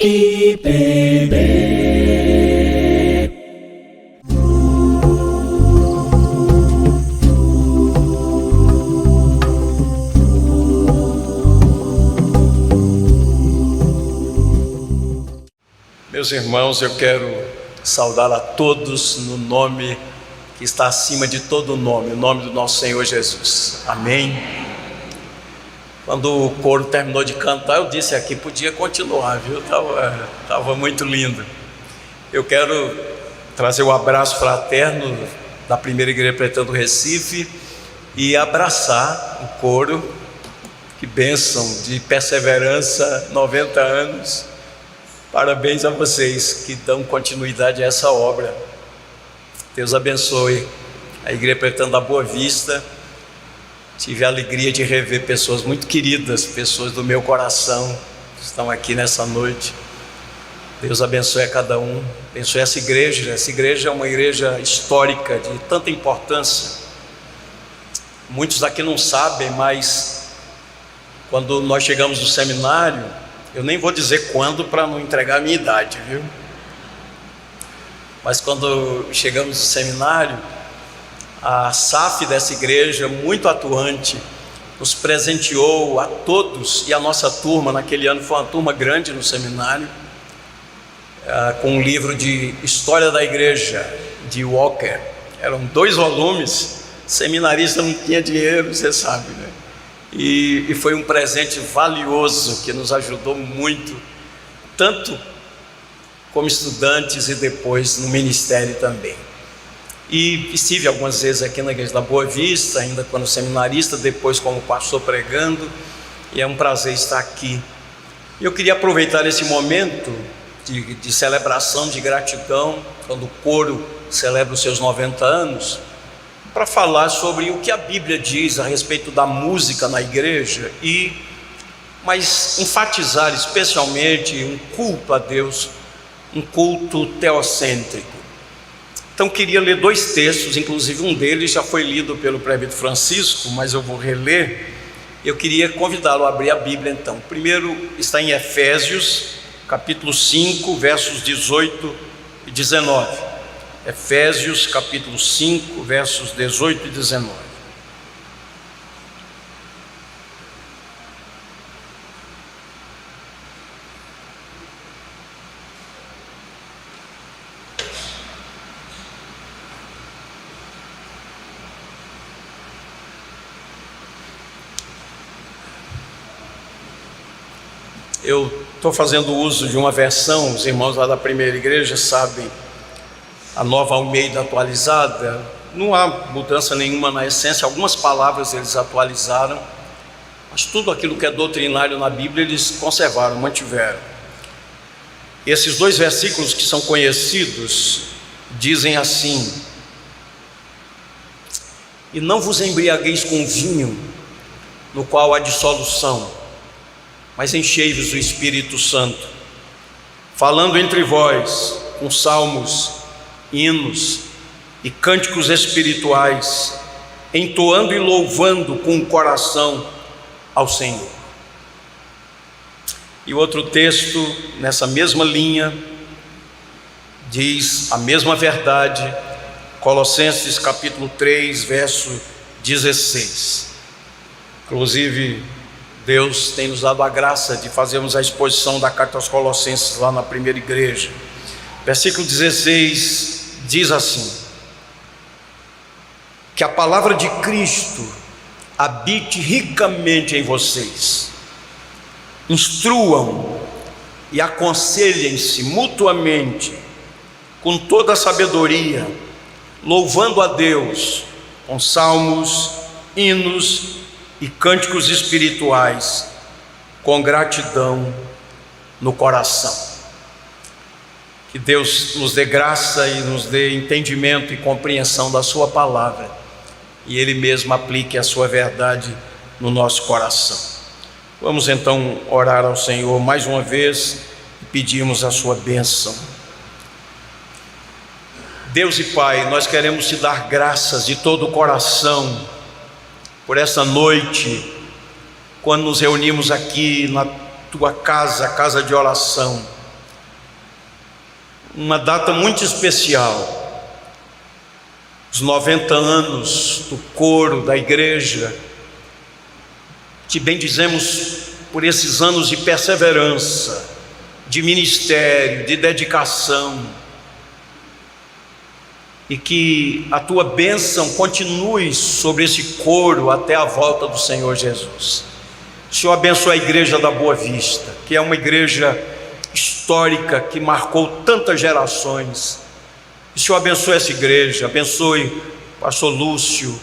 IPB. Meus irmãos, eu quero saudar a todos no nome que está acima de todo nome, o nome do nosso Senhor Jesus. Amém? Quando o coro terminou de cantar, eu disse aqui, podia continuar, viu? Tava muito lindo. Eu quero trazer o abraço fraterno da Primeira Igreja Presbiteriana do Recife e abraçar o coro. Que bênção de perseverança, 90 anos. Parabéns a vocês que dão continuidade a essa obra. Deus abençoe a Igreja Presbiteriana da Boa Vista. Tive a alegria de rever pessoas muito queridas, pessoas do meu coração, que estão aqui nessa noite. Deus abençoe a cada um, abençoe essa igreja. Essa igreja é uma igreja histórica, de tanta importância. Muitos daqui não sabem, mas quando nós chegamos no seminário, eu nem vou dizer quando para não entregar a minha idade, viu? Mas quando chegamos no seminário, a SAF dessa igreja, muito atuante, nos presenteou a todos, e a nossa turma naquele ano foi uma turma grande no seminário, com um livro de História da Igreja, de Walker. Eram 2 volumes, seminarista não tinha dinheiro, você sabe, né? E foi um presente valioso que nos ajudou muito, tanto como estudantes e depois no ministério também. E estive algumas vezes aqui na Igreja da Boa Vista, ainda quando seminarista, depois como pastor pregando, e é um prazer estar aqui. Eu queria aproveitar esse momento de celebração, de gratidão, quando o coro celebra os seus 90 anos, para falar sobre o que a Bíblia diz a respeito da música na igreja, mas enfatizar especialmente um culto a Deus, um culto teocêntrico. Então queria ler 2 textos, inclusive um deles já foi lido pelo presbítero Francisco, mas eu vou reler. Eu queria convidá-lo a abrir a Bíblia então. O primeiro está em Efésios, capítulo 5, versos 18 e 19. Efésios, capítulo 5, versos 18 e 19. Eu estou fazendo uso de uma versão, os irmãos lá da primeira igreja sabem, a Nova Almeida atualizada. Não há mudança nenhuma na essência, algumas palavras eles atualizaram, mas tudo aquilo que é doutrinário na Bíblia eles conservaram, mantiveram. E esses 2 versículos que são conhecidos dizem assim: e não vos embriagueis com vinho, no qual há dissolução, mas enchei-vos do Espírito Santo, falando entre vós com salmos, hinos e cânticos espirituais, entoando e louvando com o coração ao Senhor. E outro texto nessa mesma linha diz a mesma verdade, Colossenses capítulo 3, verso 16. Inclusive Deus tem nos dado a graça de fazermos a exposição da carta aos Colossenses lá na primeira igreja. Versículo 16 diz assim: que a palavra de Cristo habite ricamente em vocês, instruam e aconselhem-se mutuamente com toda a sabedoria, louvando a Deus com salmos, hinos e cânticos espirituais, com gratidão no coração. Que Deus nos dê graça e nos dê entendimento e compreensão da sua palavra, e Ele mesmo aplique a sua verdade no nosso coração. Vamos então orar ao Senhor mais uma vez e pedirmos a sua bênção. Deus e Pai, nós queremos te dar graças de todo o coração por essa noite, quando nos reunimos aqui na tua casa, a casa de oração, uma data muito especial, os 90 anos do coro da igreja. Te bendizemos por esses anos de perseverança, de ministério, de dedicação, e que a tua bênção continue sobre esse coro até a volta do Senhor Jesus. O Senhor abençoe a igreja da Boa Vista, que é uma igreja histórica que marcou tantas gerações. O Senhor abençoe essa igreja, abençoe o pastor Lúcio,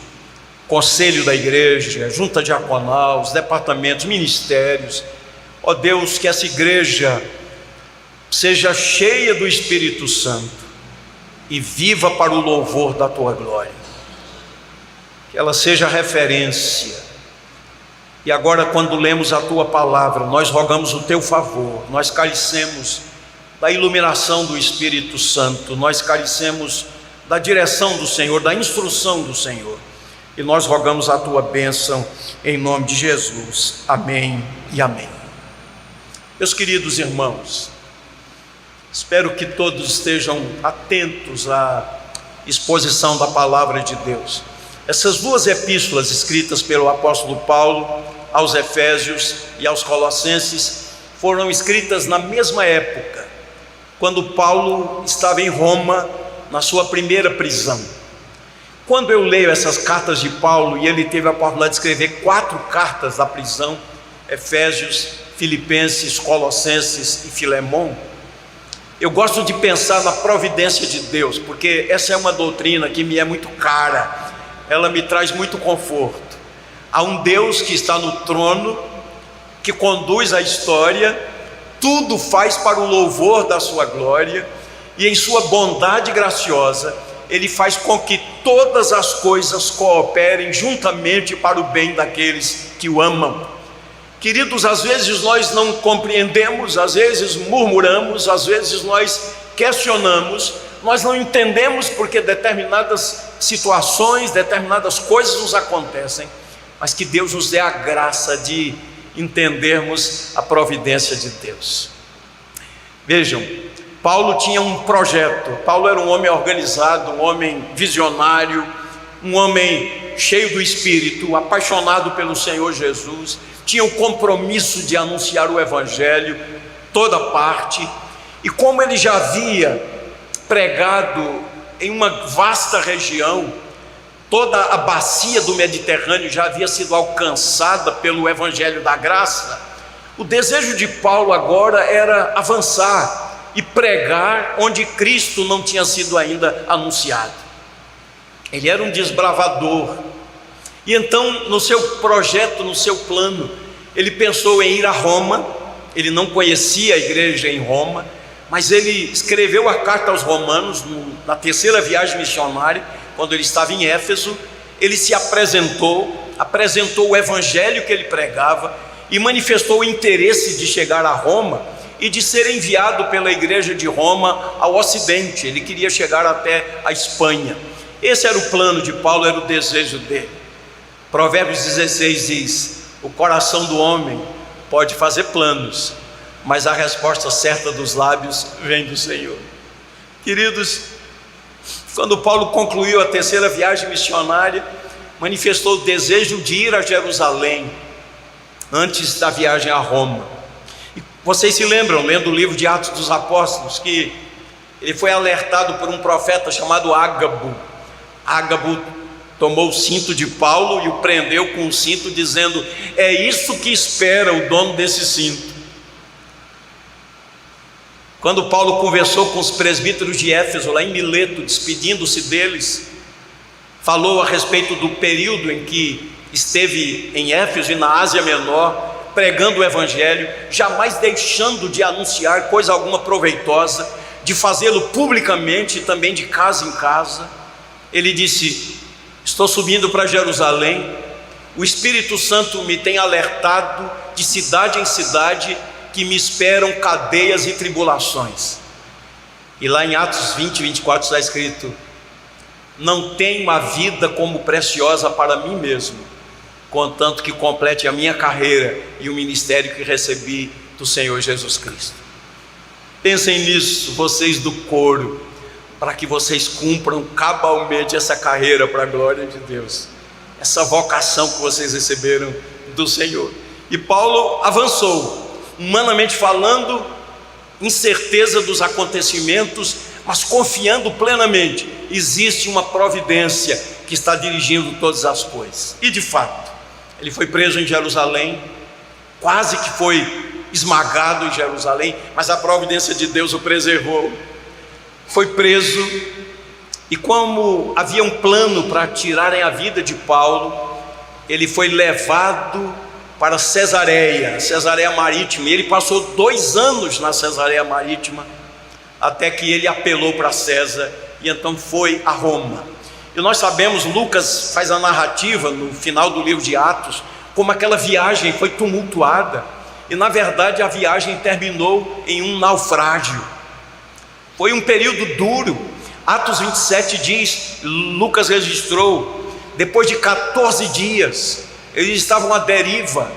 conselho da igreja, junta diaconal, os departamentos, ministérios. Ó Deus, que essa igreja seja cheia do Espírito Santo e viva para o louvor da tua glória, que ela seja referência. E agora, quando lemos a tua palavra, nós rogamos o teu favor, nós carecemos da iluminação do Espírito Santo, nós carecemos da direção do Senhor, da instrução do Senhor, e nós rogamos a tua bênção em nome de Jesus. Amém e amém. Meus queridos irmãos, espero que todos estejam atentos à exposição da palavra de Deus. Essas duas epístolas escritas pelo apóstolo Paulo aos Efésios e aos Colossenses foram escritas na mesma época, quando Paulo estava em Roma, na sua primeira prisão. Quando eu leio essas cartas de Paulo, e ele teve a oportunidade de escrever 4 cartas da prisão, Efésios, Filipenses, Colossenses e Filemon, eu gosto de pensar na providência de Deus, porque essa é uma doutrina que me é muito cara, ela me traz muito conforto. Há um Deus que está no trono, que conduz a história, tudo faz para o louvor da sua glória, e em sua bondade graciosa, Ele faz com que todas as coisas cooperem juntamente para o bem daqueles que o amam. Queridos, às vezes nós não compreendemos, às vezes murmuramos, às vezes nós questionamos, nós não entendemos porque determinadas situações, determinadas coisas nos acontecem, mas que Deus nos dê a graça de entendermos a providência de Deus. Vejam, Paulo tinha um projeto. Paulo era um homem organizado, um homem visionário, um homem cheio do Espírito, apaixonado pelo Senhor Jesus, tinha o compromisso de anunciar o Evangelho toda parte, e como ele já havia pregado em uma vasta região, toda a bacia do Mediterrâneo já havia sido alcançada pelo Evangelho da Graça, o desejo de Paulo agora era avançar e pregar onde Cristo não tinha sido ainda anunciado. Ele era um desbravador, e então no seu projeto, no seu plano, ele pensou em ir a Roma. Ele não conhecia a igreja em Roma, mas ele escreveu a carta aos romanos na terceira viagem missionária, quando ele estava em Éfeso. Ele se apresentou o evangelho que ele pregava e manifestou o interesse de chegar a Roma e de ser enviado pela igreja de Roma ao ocidente. Ele queria chegar até a Espanha. Esse era o plano de Paulo, era o desejo dele. Provérbios 16 diz: o coração do homem pode fazer planos, mas a resposta certa dos lábios vem do Senhor. Queridos, quando Paulo concluiu a terceira viagem missionária, manifestou o desejo de ir a Jerusalém antes da viagem a Roma. E vocês se lembram, lendo o livro de Atos dos Apóstolos, que ele foi alertado por um profeta chamado Ágabo. Ágabo tomou o cinto de Paulo e o prendeu com o cinto, dizendo: é isso que espera o dono desse cinto. Quando Paulo conversou com os presbíteros de Éfeso, lá em Mileto, despedindo-se deles, falou a respeito do período em que esteve em Éfeso e na Ásia Menor, pregando o Evangelho, jamais deixando de anunciar coisa alguma proveitosa, de fazê-lo publicamente e também de casa em casa. Ele disse: estou subindo para Jerusalém, o Espírito Santo me tem alertado de cidade em cidade que me esperam cadeias e tribulações. E lá em Atos 20, 24 está escrito: não tenho a vida como preciosa para mim mesmo, contanto que complete a minha carreira e o ministério que recebi do Senhor Jesus Cristo. Pensem nisso, vocês do coro, para que vocês cumpram cabalmente essa carreira para a glória de Deus, essa vocação que vocês receberam do Senhor. E Paulo avançou, humanamente falando, incerteza dos acontecimentos, mas confiando plenamente, existe uma providência que está dirigindo todas as coisas. E de fato, ele foi preso em Jerusalém, quase que foi esmagado em Jerusalém, mas a providência de Deus o preservou. Foi preso, e como havia um plano para tirarem a vida de Paulo, ele foi levado para Cesareia Marítima, e ele passou 2 anos na Cesareia Marítima, até que ele apelou para César, e então foi a Roma. E nós sabemos, Lucas faz a narrativa no final do livro de Atos, como aquela viagem foi tumultuada, e na verdade a viagem terminou em um naufrágio. Foi um período duro. Atos 27 diz, Lucas registrou, depois de 14 dias, eles estavam à deriva,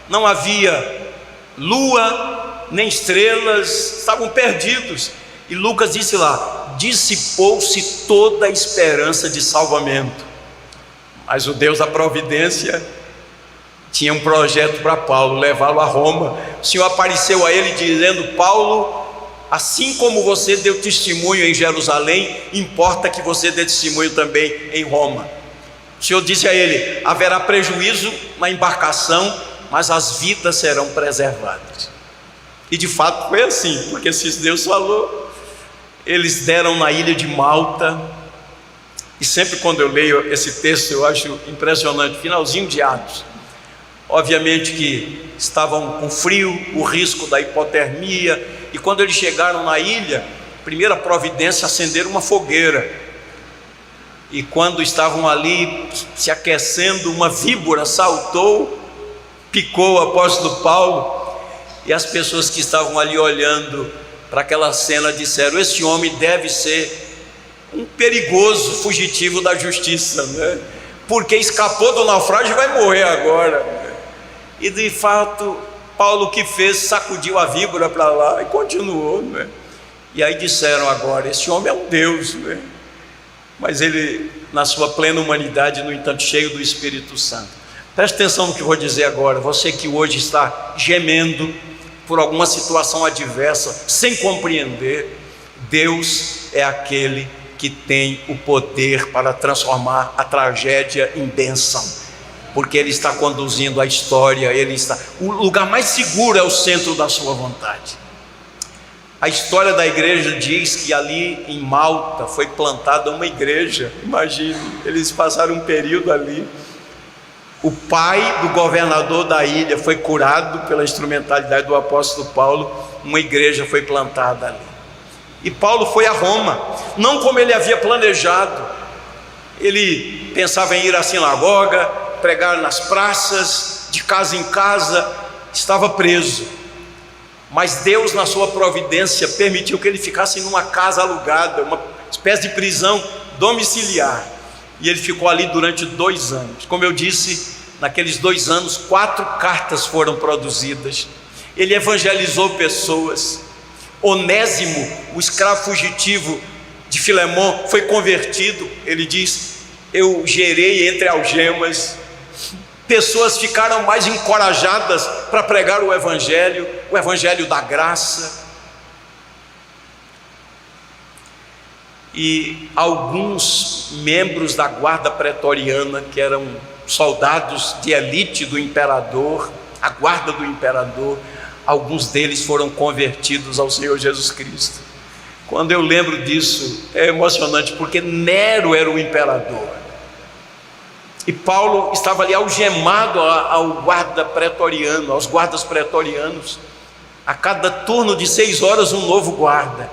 não havia lua, nem estrelas, estavam perdidos. E Lucas disse lá, dissipou-se toda a esperança de salvamento. Mas o Deus da providência tinha um projeto para Paulo, levá-lo a Roma. O Senhor apareceu a ele dizendo: Paulo, assim como você deu testemunho em Jerusalém, importa que você dê testemunho também em Roma. O Senhor disse a ele: haverá prejuízo na embarcação, mas as vidas serão preservadas. E de fato foi assim, porque se Deus falou, eles deram na ilha de Malta. E sempre quando eu leio esse texto eu acho impressionante, finalzinho de Atos. Obviamente que estavam com frio, o risco da hipotermia, e quando eles chegaram na ilha, primeira providência, acenderam uma fogueira. E quando estavam ali se aquecendo, uma víbora saltou, picou o apóstolo Paulo, e as pessoas que estavam ali olhando para aquela cena disseram: esse homem deve ser um perigoso fugitivo da justiça, né? Porque escapou do naufrágio e vai morrer agora. E de fato, Paulo o que fez? Sacudiu a víbora para lá e continuou, né? E aí disseram agora: esse homem é um Deus, né? Mas ele, na sua plena humanidade, no entanto, cheio do Espírito Santo. Preste atenção no que eu vou dizer agora. Você que hoje está gemendo por alguma situação adversa, sem compreender, Deus é aquele que tem o poder para transformar a tragédia em bênção, porque Ele está conduzindo a história, o lugar mais seguro é o centro da sua vontade. A história da igreja diz que ali em Malta foi plantada uma igreja. Imagine, eles passaram um período ali. O pai do governador da ilha foi curado pela instrumentalidade do apóstolo Paulo, uma igreja foi plantada ali. E Paulo foi a Roma, não como ele havia planejado. Ele pensava em ir à sinagoga, pregar nas praças, de casa em casa, estava preso. Mas Deus, na sua providência, permitiu que ele ficasse numa casa alugada, uma espécie de prisão domiciliar. E ele ficou ali durante 2 anos. Como eu disse, naqueles 2 anos, 4 cartas foram produzidas. Ele evangelizou pessoas. Onésimo, o escravo fugitivo de Filemon, foi convertido. Ele diz: eu gerei entre algemas. Pessoas ficaram mais encorajadas para pregar o evangelho da graça. E alguns membros da guarda pretoriana, que eram soldados de elite do imperador, a guarda do imperador, alguns deles foram convertidos ao Senhor Jesus Cristo. Quando eu lembro disso, é emocionante, porque Nero era o imperador, e Paulo estava ali algemado ao guarda pretoriano, aos guardas pretorianos. A cada turno de 6 horas um novo guarda.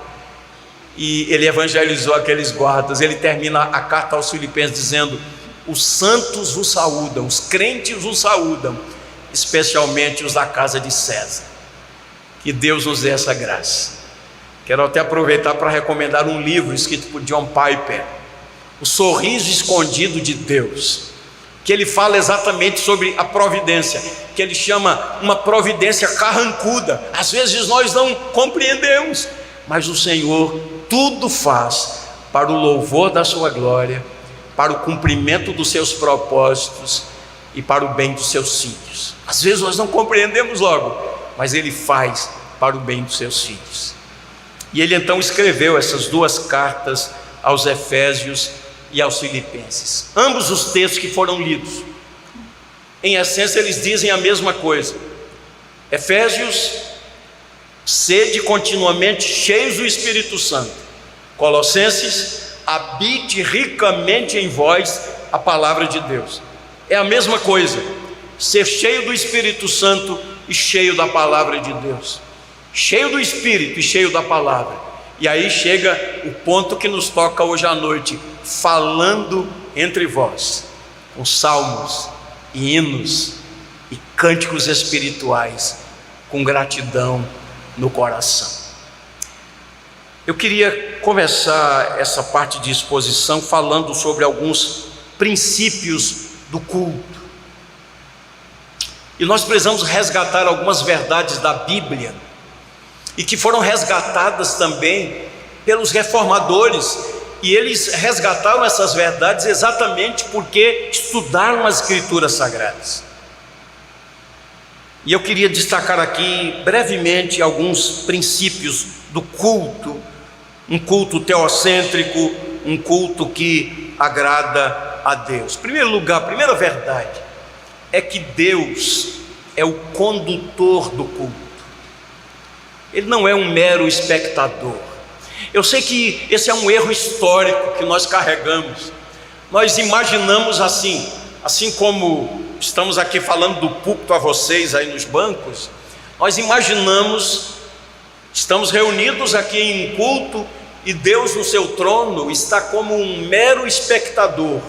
E ele evangelizou aqueles guardas. Ele termina a carta aos Filipenses dizendo: os santos os saúdam, os crentes os saúdam, especialmente os da casa de César. Que Deus nos dê essa graça. Quero até aproveitar para recomendar um livro escrito por John Piper, O Sorriso Escondido de Deus, que ele fala exatamente sobre a providência, que ele chama uma providência carrancuda. Às vezes nós não compreendemos, mas o Senhor tudo faz para o louvor da sua glória, para o cumprimento dos seus propósitos e para o bem dos seus filhos. Às vezes nós não compreendemos logo, mas Ele faz para o bem dos seus filhos. E ele então escreveu essas duas cartas aos Efésios e aos Filipenses. Ambos os textos que foram lidos, em essência, eles dizem a mesma coisa. Efésios: sede continuamente cheios do Espírito Santo. Colossenses: habite ricamente em vós a palavra de Deus. É a mesma coisa, ser cheio do Espírito Santo e cheio da palavra de Deus. Cheio do Espírito e cheio da palavra. E aí chega o ponto que nos toca hoje à noite: falando entre vós, com salmos e hinos e cânticos espirituais, com gratidão no coração. Eu queria começar essa parte de exposição falando sobre alguns princípios do culto. E nós precisamos resgatar algumas verdades da Bíblia, e que foram resgatadas também pelos reformadores, e eles resgataram essas verdades exatamente porque estudaram as Escrituras Sagradas. E eu queria destacar aqui brevemente alguns princípios do culto, um culto teocêntrico, um culto que agrada a Deus. Em primeiro lugar, a primeira verdade é que Deus é o condutor do culto. Ele não é um mero espectador. Eu sei que esse é um erro histórico que nós carregamos. Nós imaginamos assim como estamos aqui falando do púlpito a vocês aí nos bancos, nós imaginamos, estamos reunidos aqui em culto e Deus no seu trono está como um mero espectador.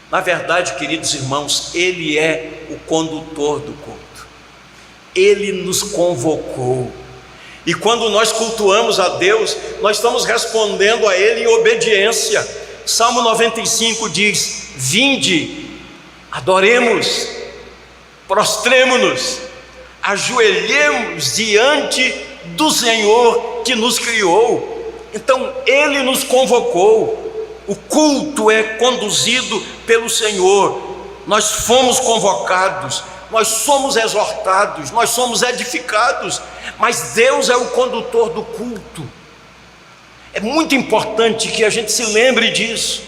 Na verdade, queridos irmãos, Ele é o condutor do culto. Ele nos convocou, e quando nós cultuamos a Deus, nós estamos respondendo a Ele em obediência. Salmo 95 diz: vinde, adoremos, prostremo-nos, ajoelhemos diante do Senhor que nos criou. Então Ele nos convocou, o culto é conduzido pelo Senhor, nós fomos convocados, nós somos exortados, nós somos edificados, mas Deus é o condutor do culto. É muito importante que a gente se lembre disso.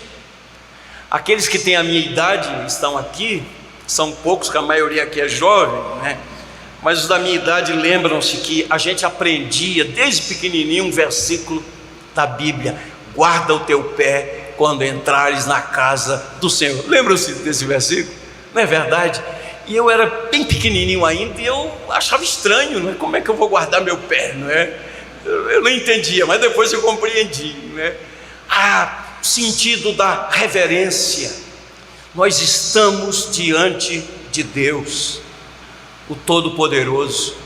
Aqueles que têm a minha idade estão aqui, são poucos, que a maioria aqui é jovem, né? Mas os da minha idade lembram-se que a gente aprendia desde pequenininho um versículo da Bíblia: guarda o teu pé quando entrares na casa do Senhor. Lembram-se desse versículo? Não é verdade? E eu era bem pequenininho ainda, e eu achava estranho, né? Como é que eu vou guardar meu pé, não é? Eu não entendia, mas depois eu compreendi, né? O sentido da reverência. Nós estamos diante de Deus, o Todo-Poderoso,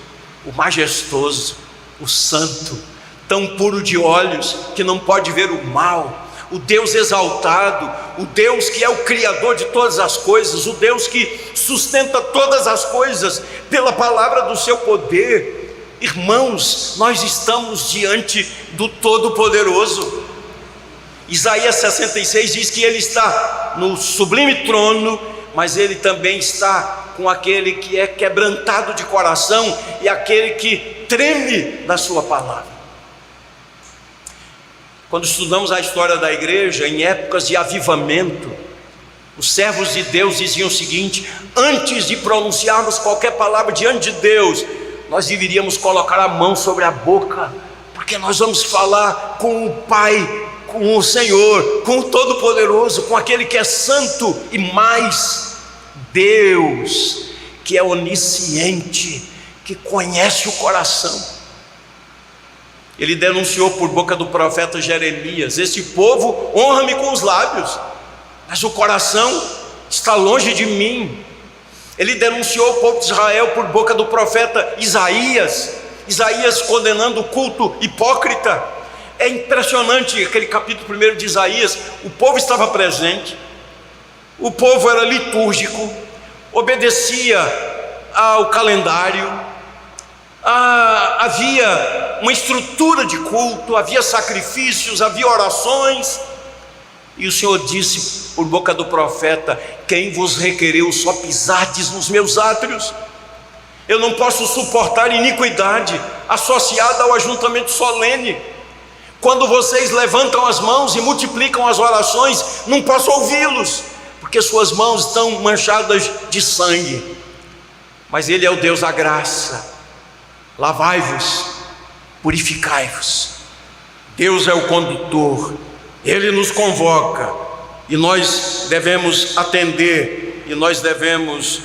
o Majestoso, o Santo, tão puro de olhos que não pode ver o mal, o Deus exaltado, o Deus que é o Criador de todas as coisas, o Deus que sustenta todas as coisas pela palavra do seu poder. Irmãos, nós estamos diante do Todo-Poderoso. Isaías 66 diz que Ele está no sublime trono, mas Ele também está com aquele que é quebrantado de coração e aquele que treme na sua palavra. Quando estudamos a história da igreja, em épocas de avivamento, os servos de Deus diziam o seguinte: antes de pronunciarmos qualquer palavra diante de Deus, nós deveríamos colocar a mão sobre a boca, porque nós vamos falar com o Pai, com o Senhor, com o Todo-Poderoso, com aquele que é santo, e mais, Deus, que é onisciente, que conhece o coração. Ele denunciou por boca do profeta Jeremias: este povo honra-me com os lábios, mas o coração está longe de mim. Ele denunciou o povo de Israel por boca do profeta Isaías condenando o culto hipócrita. É impressionante aquele capítulo 1 de Isaías. O povo estava presente, o povo era litúrgico, obedecia ao calendário, havia uma estrutura de culto, havia sacrifícios, havia orações. E o Senhor disse por boca do profeta: quem vos requereu só pisardes nos meus átrios? Eu não posso suportar iniquidade associada ao ajuntamento solene. Quando vocês levantam as mãos e multiplicam as orações, não posso ouvi-los, porque suas mãos estão manchadas de sangue. Mas Ele é o Deus da graça. Lavai-vos, purificai-vos. Deus é o condutor, Ele nos convoca, e nós devemos atender, e nós devemos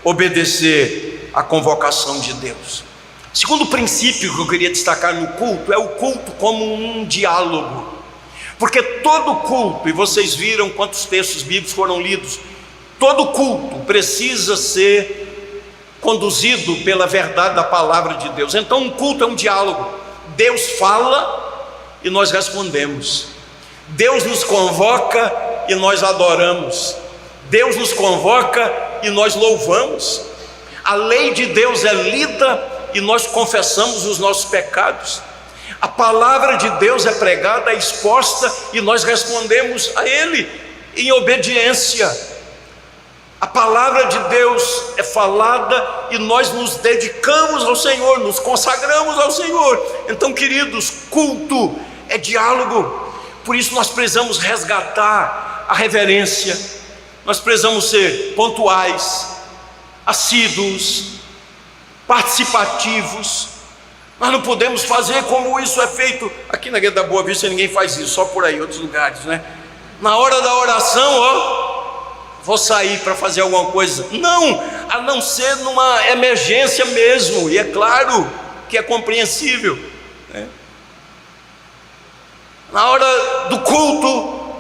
obedecer à convocação de Deus. Segundo princípio que eu queria destacar no culto, é o culto como um diálogo. Porque todo culto, e vocês viram quantos textos bíblicos foram lidos, todo culto precisa ser conduzido pela verdade da palavra de Deus. Então um culto é um diálogo. Deus fala e nós respondemos. Deus nos convoca e nós adoramos. Deus nos convoca e nós louvamos. A lei de Deus é lida e nós confessamos os nossos pecados. A palavra de Deus é pregada, é exposta e nós respondemos a Ele em obediência. A palavra de Deus é falada e nós nos dedicamos ao Senhor, nos consagramos ao Senhor. Então, queridos, culto é diálogo. Por isso nós precisamos resgatar a reverência. Nós precisamos ser pontuais, assíduos, participativos. Nós não podemos fazer como isso é feito aqui na Guedes da Boa Vista. Ninguém faz isso, só por aí, em outros lugares, né? Na hora da oração, vou sair para fazer alguma coisa. Não, a não ser numa emergência mesmo, e é claro que é compreensível, né? Na hora do culto,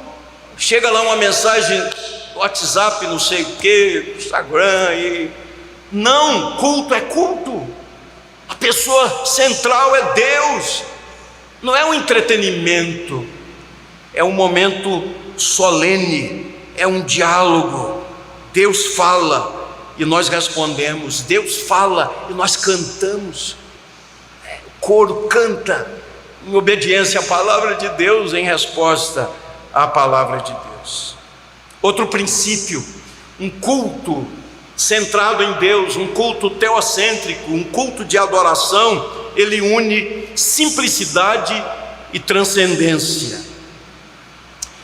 chega lá uma mensagem do WhatsApp, não sei o que, Instagram, e não, culto é culto. A pessoa central é Deus. Não é um entretenimento, é um momento solene, é um diálogo. Deus fala e nós respondemos. Deus fala e nós cantamos. O coro canta em obediência à palavra de Deus, em resposta à palavra de Deus. Outro princípio, um culto centrado em Deus, um culto teocêntrico, um culto de adoração, ele une simplicidade e transcendência.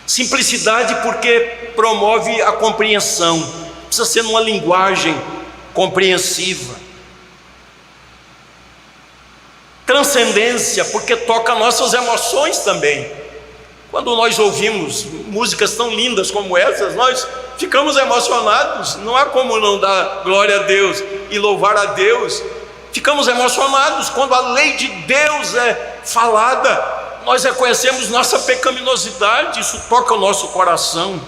Simplicidade porque promove a compreensão, precisa ser numa linguagem compreensiva. Transcendência porque toca nossas emoções também. Quando nós ouvimos músicas tão lindas como essas, nós ficamos emocionados. Não há como não dar glória a Deus e louvar a Deus. Ficamos emocionados quando a lei de Deus é falada. Nós reconhecemos nossa pecaminosidade, isso toca o nosso coração.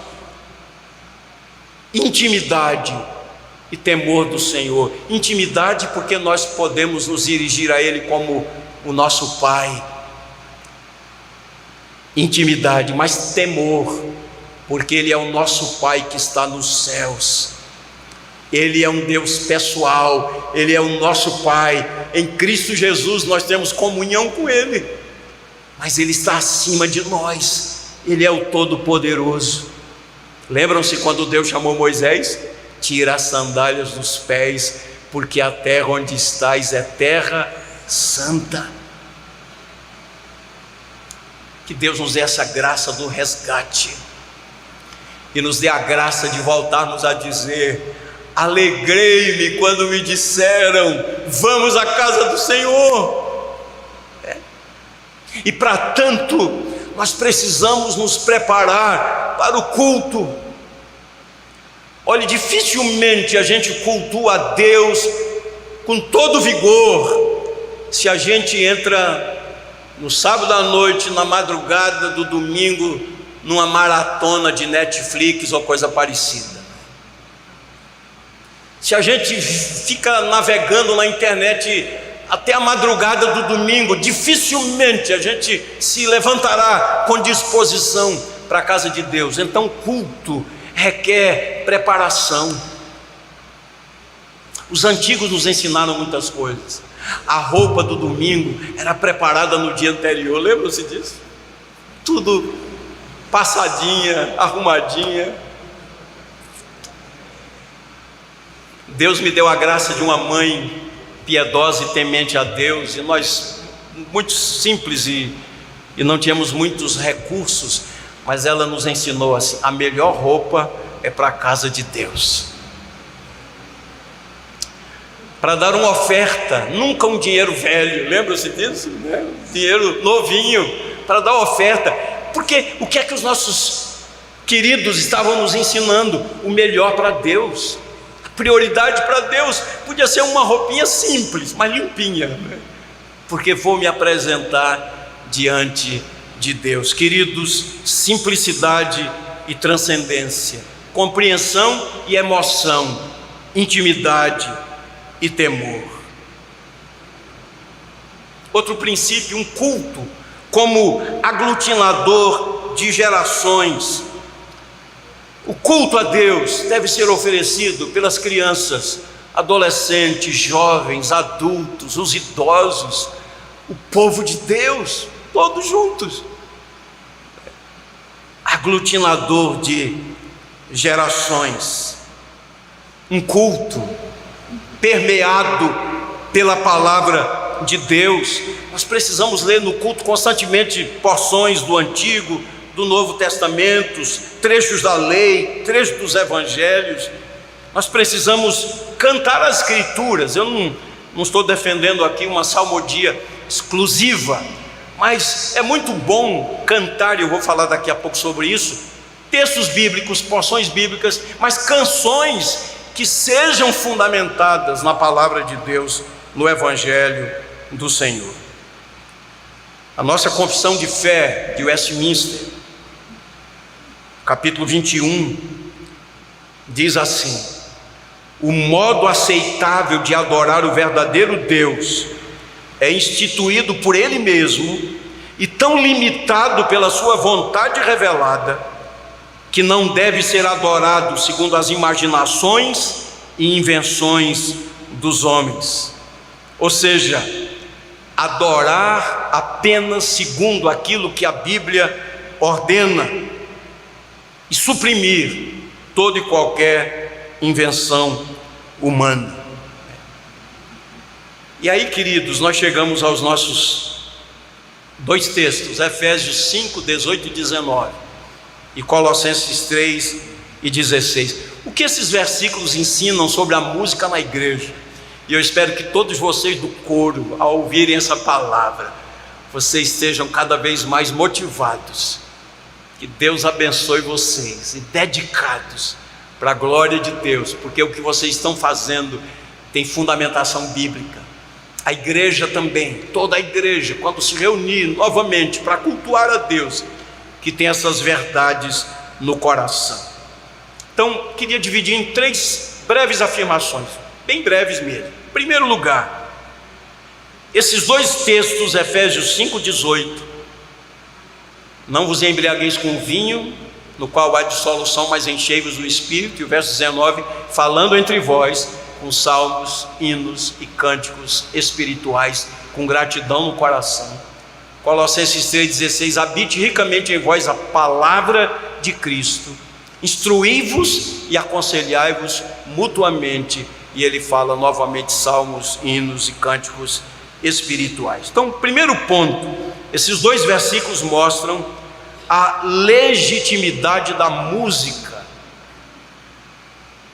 Intimidade e temor do Senhor. Intimidade porque nós podemos nos dirigir a Ele como o nosso Pai. Intimidade, mas temor, porque Ele é o nosso Pai que está nos céus. Ele é um Deus pessoal, Ele é o nosso Pai. Em Cristo Jesus nós temos comunhão com Ele, mas Ele está acima de nós. Ele é o Todo-Poderoso. Lembram-se quando Deus chamou Moisés? Tira as sandálias dos pés, porque a terra onde estás é terra santa. Que Deus nos dê essa graça do resgate e nos dê a graça de voltarmos a dizer: alegrei-me quando me disseram, vamos à casa do Senhor. E para tanto, nós precisamos nos preparar para o culto. Olha, dificilmente a gente cultua a Deus com todo vigor se a gente entra no sábado à noite, na madrugada do domingo, numa maratona de Netflix ou coisa parecida. Se a gente fica navegando na internet até a madrugada do domingo, dificilmente a gente se levantará com disposição para a casa de Deus. Então, culto requer preparação. Os antigos nos ensinaram muitas coisas. A roupa do domingo era preparada no dia anterior, lembram-se disso? Tudo passadinha, arrumadinha. Deus me deu a graça de uma mãe piedosa e temente a Deus, e nós, muito simples e não tínhamos muitos recursos, mas ela nos ensinou assim: a melhor roupa é para a casa de Deus. Para dar uma oferta, nunca um dinheiro velho, lembra-se disso? Né? Dinheiro novinho, para dar oferta, porque o que é que os nossos queridos estavam nos ensinando? O melhor para Deus, a prioridade para Deus. Podia ser uma roupinha simples, mas limpinha, né? Porque vou me apresentar diante de Deus. Queridos, simplicidade e transcendência, compreensão e emoção, intimidade e temor. Outro princípio, um culto como aglutinador de gerações. O culto a Deus deve ser oferecido pelas crianças, adolescentes, jovens, adultos, os idosos, o povo de Deus, todos juntos. Aglutinador de gerações. Um culto permeado pela palavra de Deus. Nós precisamos ler no culto constantemente porções do Antigo, do Novo Testamento, trechos da lei, trechos dos evangelhos. Nós precisamos cantar as Escrituras. Eu não estou defendendo aqui uma salmodia exclusiva, mas é muito bom cantar, e eu vou falar daqui a pouco sobre isso, textos bíblicos, porções bíblicas, mas canções que sejam fundamentadas na palavra de Deus, no Evangelho do Senhor. A nossa confissão de fé de Westminster, capítulo 21, diz assim: o modo aceitável de adorar o verdadeiro Deus é instituído por Ele mesmo e tão limitado pela sua vontade revelada, que não deve ser adorado segundo as imaginações e invenções dos homens. Ou seja, adorar apenas segundo aquilo que a Bíblia ordena e suprimir toda e qualquer invenção humana. E aí, queridos, nós chegamos aos nossos dois textos, Efésios 5, 18 e 19 e Colossenses 3 e 16. O que esses versículos ensinam sobre a música na igreja? E eu espero que todos vocês do coro, ao ouvirem essa palavra, vocês estejam cada vez mais motivados. Que Deus abençoe vocês e dedicados para a glória de Deus, porque o que vocês estão fazendo tem fundamentação bíblica. A igreja também, toda a igreja, quando se reunir novamente para cultuar a Deus, que tem essas verdades no coração. Então, queria dividir em 3 breves afirmações, bem breves mesmo. Em primeiro lugar, esses 2 textos, Efésios 5:18, não vos embriagueis com vinho, no qual há dissolução, mas enchei-vos do Espírito, e o verso 19, falando entre vós com salmos, hinos e cânticos espirituais, com gratidão no coração. Colossenses 3,16, habite ricamente em vós a palavra de Cristo, instruí-vos e aconselhai-vos mutuamente. E ele fala novamente salmos, hinos e cânticos espirituais. Então, primeiro ponto, esses 2 versículos mostram a legitimidade da música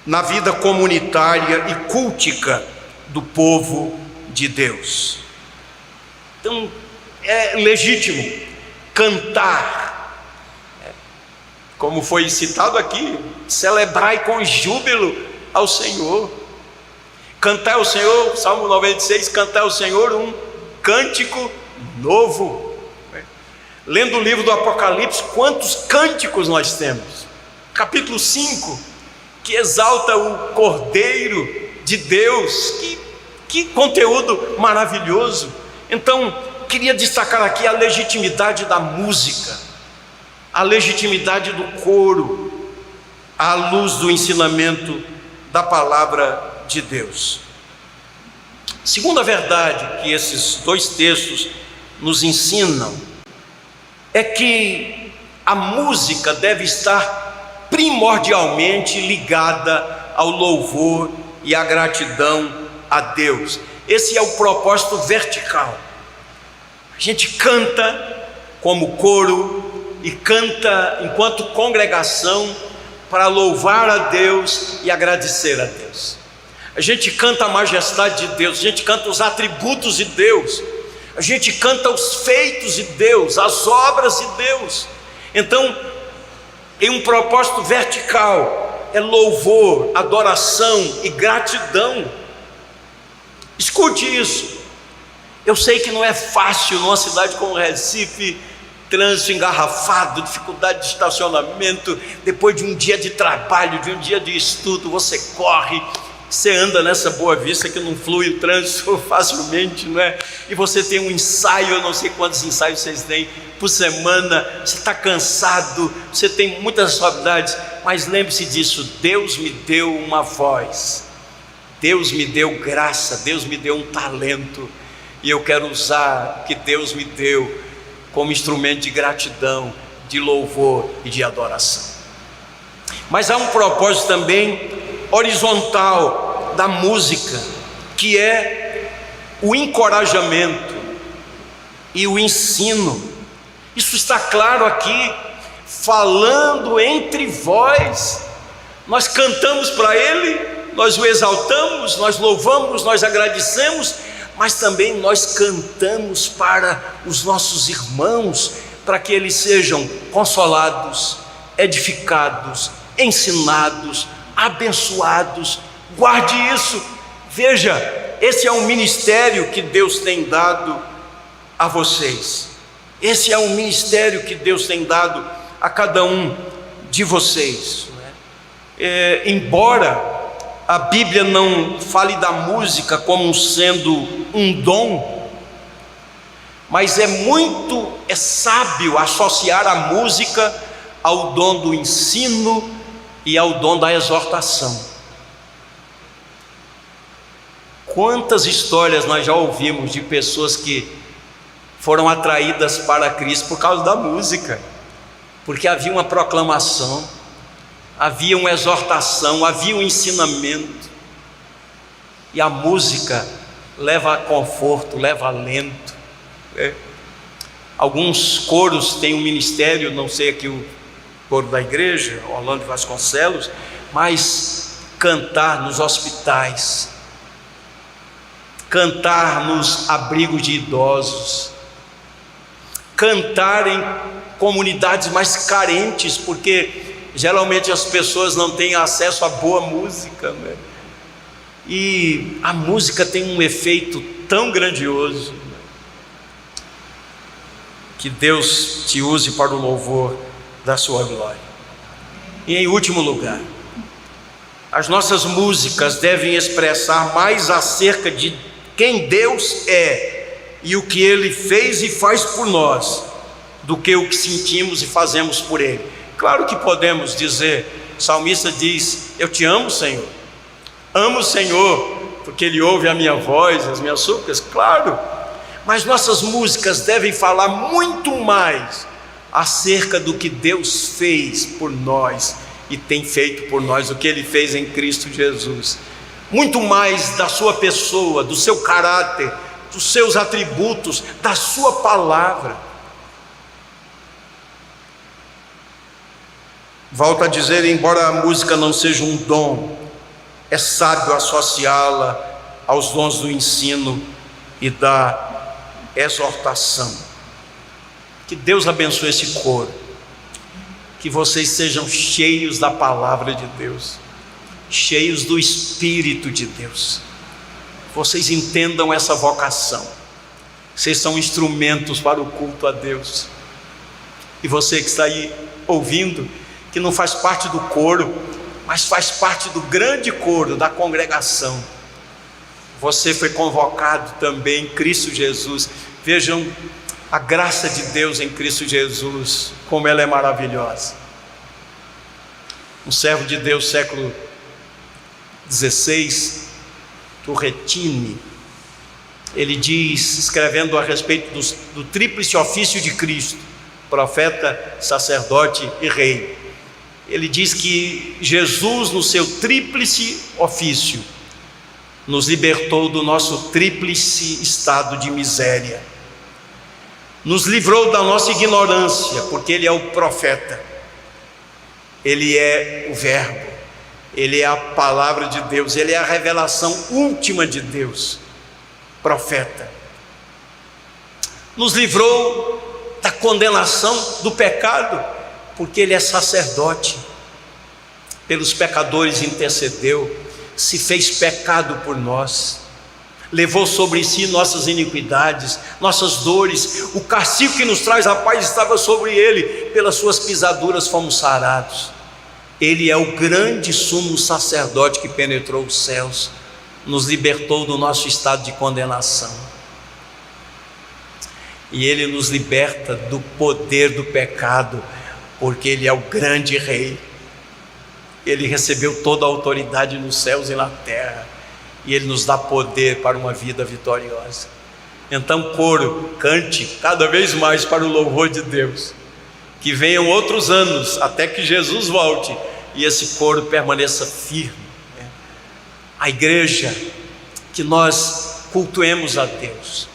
na vida comunitária e cultica do povo de Deus. Então, é legítimo cantar, como foi citado aqui, celebrai com júbilo ao Senhor. Cantar ao Senhor, Salmo 96, cantar ao Senhor um cântico novo. Lendo o livro do Apocalipse, quantos cânticos nós temos. Capítulo 5, que exalta o Cordeiro de Deus. Que conteúdo maravilhoso. Então, queria destacar aqui a legitimidade da música, a legitimidade do coro, à luz do ensinamento da palavra de Deus. Segunda verdade que esses dois textos nos ensinam é que a música deve estar primordialmente ligada ao louvor e à gratidão a Deus. Esse é o propósito vertical. A gente canta como coro e canta enquanto congregação para louvar a Deus e agradecer a Deus. A gente canta a majestade de Deus, a gente canta os atributos de Deus, a gente canta os feitos de Deus, as obras de Deus. Então, em um propósito vertical, é louvor, adoração e gratidão. Escute isso. Eu sei que não é fácil numa cidade como Recife, trânsito engarrafado, dificuldade de estacionamento, depois de um dia de trabalho, de um dia de estudo, você corre, você anda nessa Boa Vista que não flui o trânsito facilmente, não é? E você tem um ensaio, eu não sei quantos ensaios vocês têm por semana, você está cansado, você tem muitas responsabilidades, mas lembre-se disso: Deus me deu uma voz, Deus me deu graça, Deus me deu um talento, e eu quero usar o que Deus me deu como instrumento de gratidão, de louvor e de adoração. Mas há um propósito também horizontal da música, que é o encorajamento e o ensino. Isso está claro aqui, falando entre vós. Nós cantamos para Ele, nós o exaltamos, nós louvamos, nós agradecemos, mas também nós cantamos para os nossos irmãos, para que eles sejam consolados, edificados, ensinados, abençoados. Guarde isso. Veja, esse é um ministério que Deus tem dado a vocês. Esse é um ministério que Deus tem dado a cada um de vocês. Embora a Bíblia não fale da música como sendo um dom, mas é sábio associar a música ao dom do ensino e ao dom da exortação. Quantas histórias nós já ouvimos de pessoas que foram atraídas para Cristo por causa da música, porque havia uma proclamação, havia uma exortação, havia um ensinamento, e a música leva a conforto, leva a alento. Alguns coros têm um ministério, não sei aqui o coro da igreja, Orlando Vasconcelos, mas cantar nos hospitais, cantar nos abrigos de idosos, cantar em comunidades mais carentes, porque geralmente as pessoas não têm acesso a boa música, né? E a música tem um efeito tão grandioso, né? Que Deus te use para o louvor da sua glória. E em último lugar, as nossas músicas devem expressar mais acerca de quem Deus é e o que Ele fez e faz por nós, do que o que sentimos e fazemos por Ele. Claro que podemos dizer, o salmista diz: eu te amo, Senhor, amo o Senhor, porque Ele ouve a minha voz, as minhas súplicas. Claro, mas nossas músicas devem falar muito mais acerca do que Deus fez por nós e tem feito por nós, o que Ele fez em Cristo Jesus, muito mais da sua pessoa, do seu caráter, dos seus atributos, da sua palavra. Volto a dizer, embora a música não seja um dom, é sábio associá-la aos dons do ensino e da exortação. Que Deus abençoe esse coro, que vocês sejam cheios da palavra de Deus, cheios do Espírito de Deus. Vocês entendam essa vocação, vocês são instrumentos para o culto a Deus. E você que está aí ouvindo, que não faz parte do coro, mas faz parte do grande coro da congregação, você foi convocado também em Cristo Jesus. Vejam a graça de Deus em Cristo Jesus, como ela é maravilhosa. Um servo de Deus, século XVI, Turretini, ele diz, escrevendo a respeito do tríplice ofício de Cristo, profeta, sacerdote e rei, ele diz que Jesus, no seu tríplice ofício, nos libertou do nosso tríplice estado de miséria, nos livrou da nossa ignorância, porque ele é o profeta, ele é o verbo, ele é a palavra de Deus, ele é a revelação última de Deus, profeta. Nos livrou da condenação do pecado, porque ele é sacerdote, pelos pecadores intercedeu, se fez pecado por nós, levou sobre si nossas iniquidades, nossas dores, o castigo que nos traz a paz estava sobre ele, pelas suas pisaduras fomos sarados. Ele é o grande sumo sacerdote que penetrou os céus, nos libertou do nosso estado de condenação, e ele nos liberta do poder do pecado, porque ele é o grande rei. Ele recebeu toda a autoridade nos céus e na terra, e ele nos dá poder para uma vida vitoriosa. Então, coro, cante cada vez mais para o louvor de Deus, que venham outros anos até que Jesus volte e esse coro permaneça firme. A igreja, que nós cultuemos a Deus.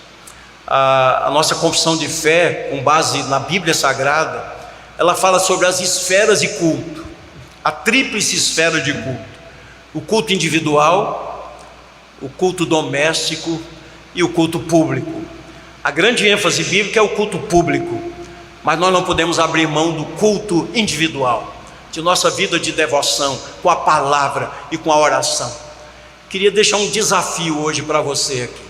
A nossa confissão de fé, com base na Bíblia Sagrada, ela fala sobre as esferas de culto, a tríplice esfera de culto: o culto individual, o culto doméstico e o culto público. A grande ênfase bíblica é o culto público, mas nós não podemos abrir mão do culto individual, de nossa vida de devoção com a palavra e com a oração. Queria deixar um desafio hoje para você aqui,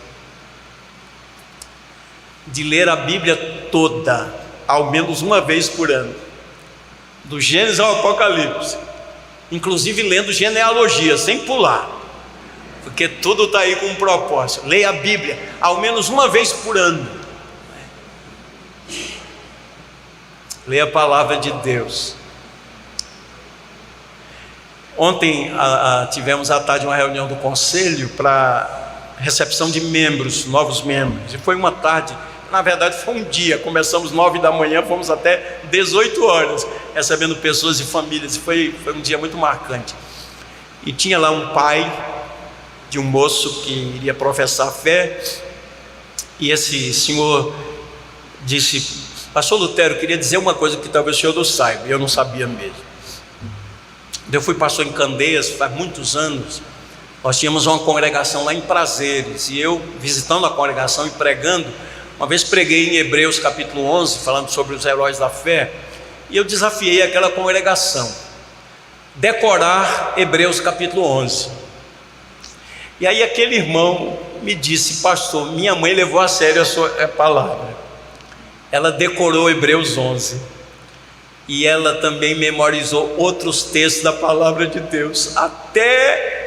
de ler a Bíblia toda, ao menos uma vez por ano, do Gênesis ao Apocalipse, inclusive lendo genealogia, sem pular, porque tudo está aí com um propósito. Leia a Bíblia ao menos uma vez por ano, leia a palavra de Deus. Ontem tivemos à tarde uma reunião do conselho para recepção de membros, novos membros, e foi uma tarde, na verdade foi um dia, começamos 9 da manhã, fomos até 18 horas, recebendo pessoas e famílias, e foi um dia muito marcante. E tinha lá um pai de um moço que iria professar fé, e esse senhor disse: pastor Lutero, queria dizer uma coisa que talvez o senhor não saiba, e eu não sabia mesmo. Eu fui pastor em Candeias faz muitos anos. Nós tínhamos uma congregação lá em Prazeres, e eu, visitando a congregação e pregando, uma vez preguei em Hebreus capítulo 11, falando sobre os heróis da fé, e eu desafiei aquela congregação decorar Hebreus capítulo 11. E aí aquele irmão me disse: pastor, minha mãe levou a sério a sua palavra, ela decorou Hebreus 11, e ela também memorizou outros textos da palavra de Deus, até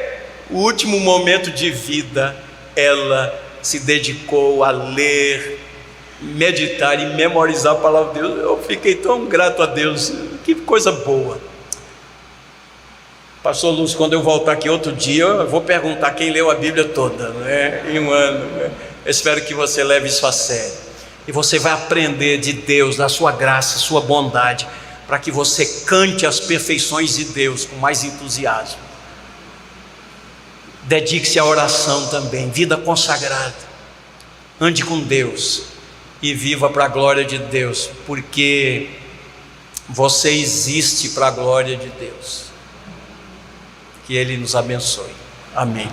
o último momento de vida ela se dedicou a ler, meditar e memorizar a palavra de Deus. Eu fiquei tão grato a Deus, que coisa boa. Pastor Lúcio, quando eu voltar aqui outro dia, eu vou perguntar quem leu a Bíblia toda, em um ano. Eu espero que você leve isso a sério, e você vai aprender de Deus, da sua graça, sua bondade, para que você cante as perfeições de Deus com mais entusiasmo. Dedique-se à oração também, vida consagrada. Ande com Deus e viva para a glória de Deus, porque você existe para a glória de Deus. Que Ele nos abençoe. Amém.